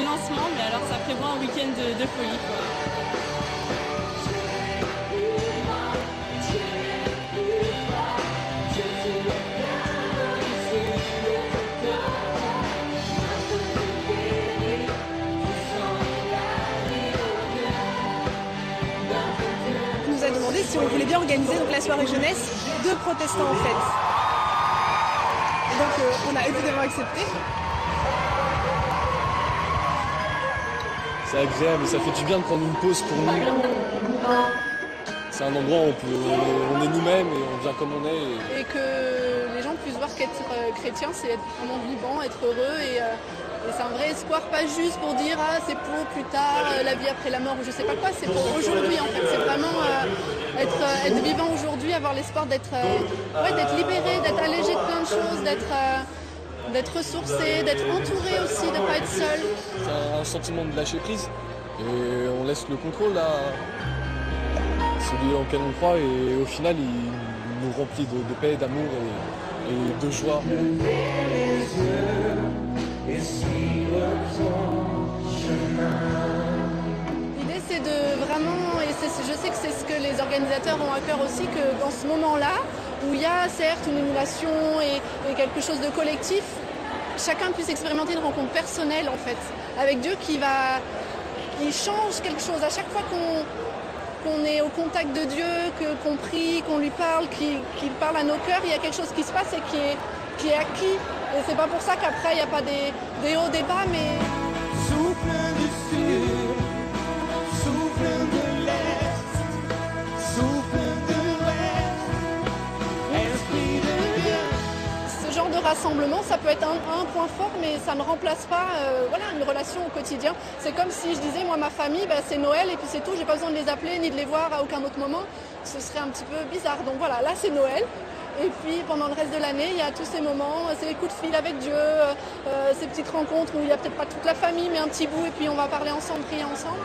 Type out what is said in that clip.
lancement, mais alors ça prévoit un week-end de folie, quoi. On nous a demandé si on voulait bien organiser donc, la soirée jeunesse de protestants en fait. Et donc on a évidemment accepté. C'est agréable, ça fait du bien de prendre une pause pour nous. C'est un endroit où on est nous-mêmes et on vient comme on est. Et que les gens puissent voir qu'être chrétien, c'est être vraiment vivant, être heureux. Et c'est un vrai espoir, pas juste pour dire ah, c'est pour plus tard, la vie après la mort ou je sais pas quoi, c'est pour aujourd'hui en fait. C'est vraiment être vivant aujourd'hui, avoir l'espoir d'être libéré, d'être allégé de plein de choses, d'être ressourcé, d'être entouré aussi, de ne pas être seul. C'est un sentiment de lâcher prise et on laisse le contrôle à celui en lequel on croit et au final il nous remplit de paix, d'amour et de joie. L'idée c'est de vraiment, et je sais que c'est ce que les organisateurs ont à cœur aussi, que dans ce moment-là, où il y a certes une émulation et quelque chose de collectif, chacun puisse expérimenter une rencontre personnelle en fait, avec Dieu qui change quelque chose. À chaque fois qu'on est au contact de Dieu, qu'on prie, qu'on lui parle, qu'il parle à nos cœurs, il y a quelque chose qui se passe et qui est acquis. Et c'est pas pour ça qu'après il n'y a pas des hauts, des bas, mais... Souffle du sud, souffle de l'est, souffle de l'ouest, esprit de Dieu. Ce genre de rassemblement, ça peut être un point fort, mais ça ne remplace pas une relation au quotidien. C'est comme si je disais, moi ma famille, c'est Noël et puis c'est tout, j'ai pas besoin de les appeler ni de les voir à aucun autre moment. Ce serait un petit peu bizarre. Donc voilà, là c'est Noël. Et puis pendant le reste de l'année, il y a tous ces moments, ces coups de fil avec Dieu, ces petites rencontres où il n'y a peut-être pas toute la famille, mais un petit bout, et puis on va parler ensemble, prier ensemble.